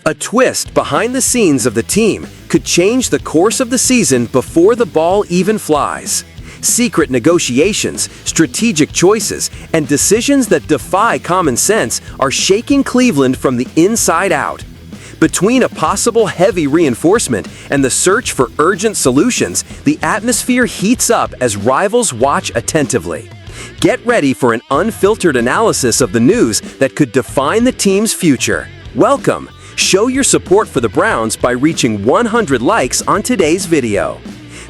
A twist behind the scenes of the team could change the course of the season before the ball even flies. Secret negotiations, strategic choices, and decisions that defy common sense are shaking Cleveland from the inside out. Between a possible heavy reinforcement and the search for urgent solutions, the atmosphere heats up as rivals watch attentively. Get ready for an unfiltered analysis of the news that could define the team's future. Welcome! Show your support for the Browns by reaching 100 likes on today's video.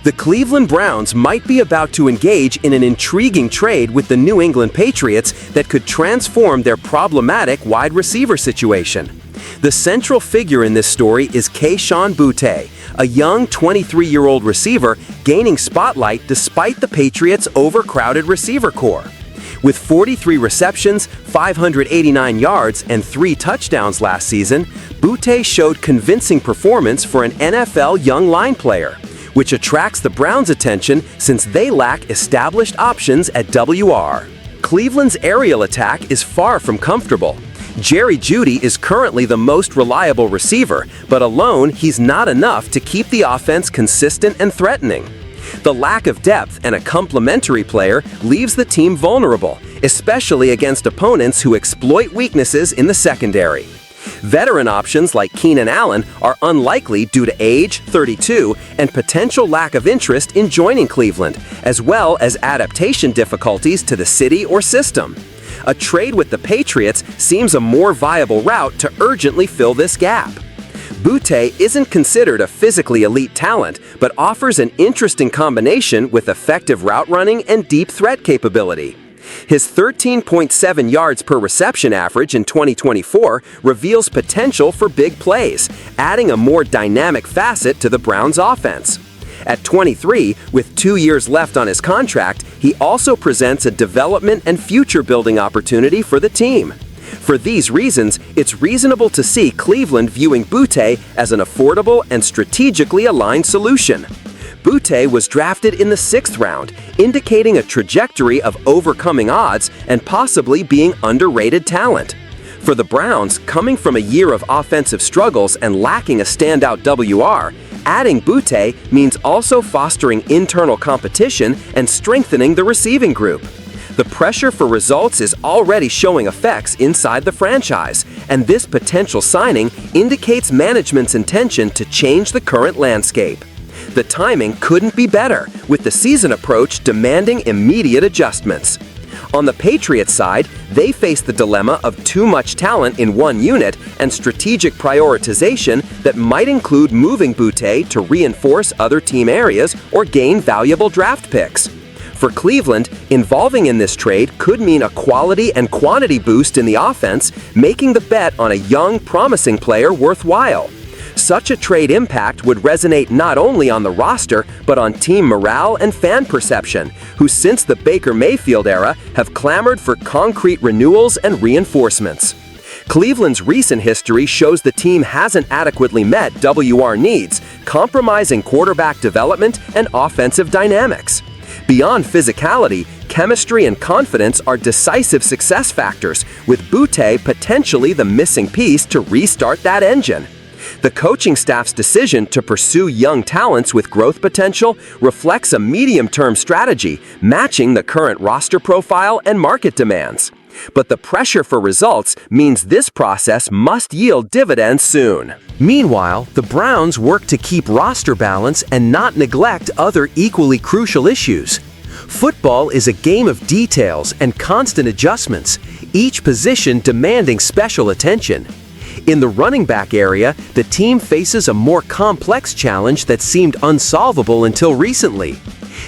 The Cleveland Browns might be about to engage in an intriguing trade with the New England Patriots that could transform their problematic wide receiver situation. The central figure in this story is Kayshon Boutte, a young 23-year-old receiver gaining spotlight despite the Patriots' overcrowded receiver corps. With 43 receptions, 589 yards, and 3 touchdowns last season, Boutte showed convincing performance for an NFL young line player, which attracts the Browns' attention since they lack established options at WR. Cleveland's aerial attack is far from comfortable. Jerry Jeudy is currently the most reliable receiver, but alone he's not enough to keep the offense consistent and threatening. The lack of depth and a complementary player leaves the team vulnerable, especially against opponents who exploit weaknesses in the secondary. Veteran options like Keenan Allen are unlikely due to age, 32, and potential lack of interest in joining Cleveland, as well as adaptation difficulties to the city or system. A trade with the Patriots seems a more viable route to urgently fill this gap. Boutte isn't considered a physically elite talent, but offers an interesting combination with effective route running and deep threat capability. His 13.7 yards per reception average in 2024 reveals potential for big plays, adding a more dynamic facet to the Browns' offense. At 23, with 2 years left on his contract, he also presents a development and future-building opportunity for the team. For these reasons, it's reasonable to see Cleveland viewing Boutte as an affordable and strategically aligned solution. Boutte was drafted in the 6th round, indicating a trajectory of overcoming odds and possibly being underrated talent. For the Browns, coming from a year of offensive struggles and lacking a standout WR, adding Boutte means also fostering internal competition and strengthening the receiving group. The pressure for results is already showing effects inside the franchise, and this potential signing indicates management's intention to change the current landscape. The timing couldn't be better, with the season approach demanding immediate adjustments. On the Patriots side, they face the dilemma of too much talent in one unit and strategic prioritization that might include moving Boutte to reinforce other team areas or gain valuable draft picks. For Cleveland, involving in this trade could mean a quality and quantity boost in the offense, making the bet on a young, promising player worthwhile. Such a trade impact would resonate not only on the roster, but on team morale and fan perception, who since the Baker Mayfield era have clamored for concrete renewals and reinforcements. Cleveland's recent history shows the team hasn't adequately met WR needs, compromising quarterback development and offensive dynamics. Beyond physicality, chemistry and confidence are decisive success factors, with Boutte potentially the missing piece to restart that engine. The coaching staff's decision to pursue young talents with growth potential reflects a medium-term strategy, matching the current roster profile and market demands. But the pressure for results means this process must yield dividends soon. Meanwhile, the Browns work to keep roster balance and not neglect other equally crucial issues. Football is a game of details and constant adjustments, each position demanding special attention. In the running back area, the team faces a more complex challenge that seemed unsolvable until recently.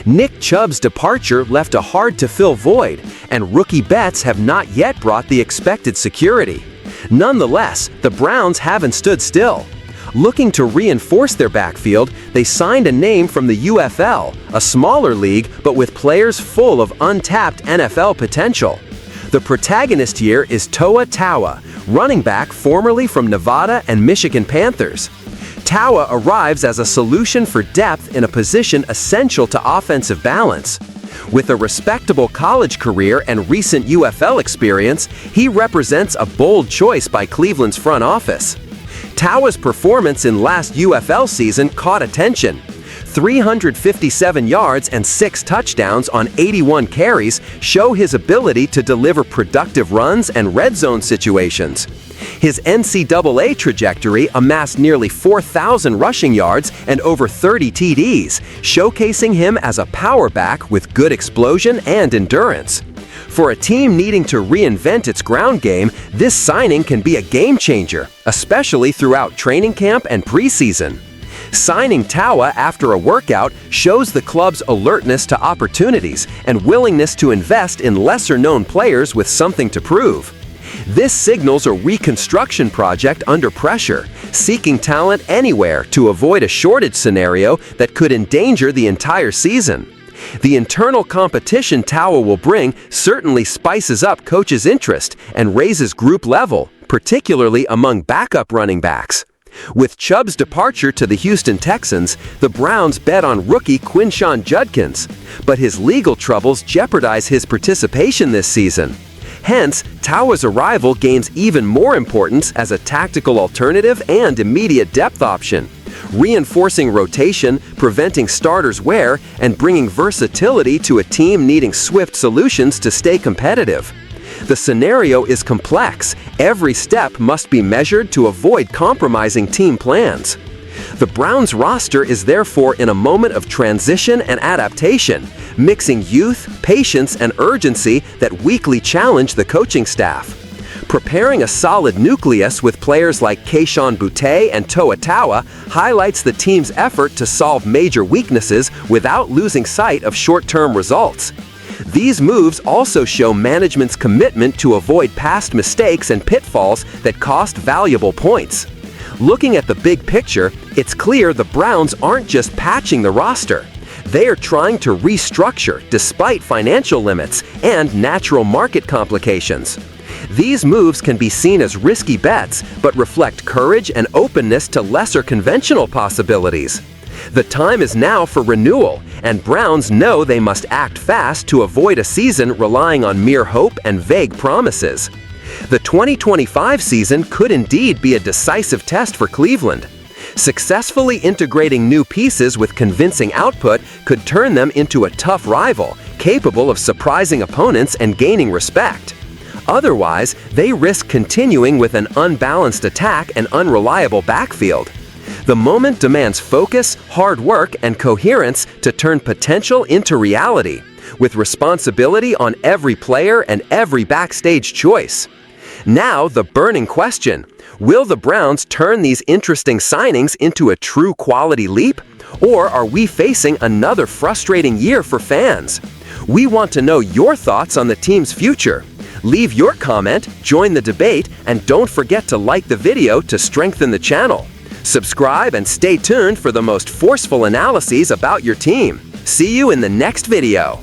Nick Chubb's departure left a hard-to-fill void, and rookie Betts have not yet brought the expected security. Nonetheless, the Browns haven't stood still. Looking to reinforce their backfield, they signed a name from the UFL, a smaller league but with players full of untapped NFL potential. The protagonist here is Toa Taua, running back formerly from Nevada and Michigan Panthers. Taua arrives as a solution for depth in a position essential to offensive balance. With a respectable college career and recent UFL experience, he represents a bold choice by Cleveland's front office. Tawa's performance in last UFL season caught attention. 357 yards and 6 touchdowns on 81 carries show his ability to deliver productive runs and red zone situations. His NCAA trajectory amassed nearly 4,000 rushing yards and over 30 TDs, showcasing him as a power back with good explosion and endurance. For a team needing to reinvent its ground game, this signing can be a game changer, especially throughout training camp and preseason. Signing Tawa after a workout shows the club's alertness to opportunities and willingness to invest in lesser-known players with something to prove. This signals a reconstruction project under pressure, seeking talent anywhere to avoid a shortage scenario that could endanger the entire season. The internal competition Tawa will bring certainly spices up coaches' interest and raises group level, particularly among backup running backs. With Chubb's departure to the Houston Texans, the Browns bet on rookie Quinshon Judkins, but his legal troubles jeopardize his participation this season. Hence, Tawa's arrival gains even more importance as a tactical alternative and immediate depth option, reinforcing rotation, preventing starters' wear, and bringing versatility to a team needing swift solutions to stay competitive. The scenario is complex. Every step must be measured to avoid compromising team plans. The Browns roster is therefore in a moment of transition and adaptation, mixing youth, patience, and urgency that weekly challenge the coaching staff. Preparing a solid nucleus with players like Kayshon Boutte and Toa Tawa highlights the team's effort to solve major weaknesses without losing sight of short-term results. These moves also show management's commitment to avoid past mistakes and pitfalls that cost valuable points. Looking at the big picture, it's clear the Browns aren't just patching the roster. They are trying to restructure despite financial limits and natural market complications. These moves can be seen as risky bets, but reflect courage and openness to lesser conventional possibilities. The time is now for renewal, and Browns know they must act fast to avoid a season relying on mere hope and vague promises. The 2025 season could indeed be a decisive test for Cleveland. Successfully integrating new pieces with convincing output could turn them into a tough rival, capable of surprising opponents and gaining respect. Otherwise, they risk continuing with an unbalanced attack and unreliable backfield. The moment demands focus, hard work, and coherence to turn potential into reality, with responsibility on every player and every backstage choice. Now, the burning question: will the Browns turn these interesting signings into a true quality leap? Or are we facing another frustrating year for fans? We want to know your thoughts on the team's future. Leave your comment, join the debate, and don't forget to like the video to strengthen the channel. Subscribe and stay tuned for the most forceful analyses about your team. See you in the next video.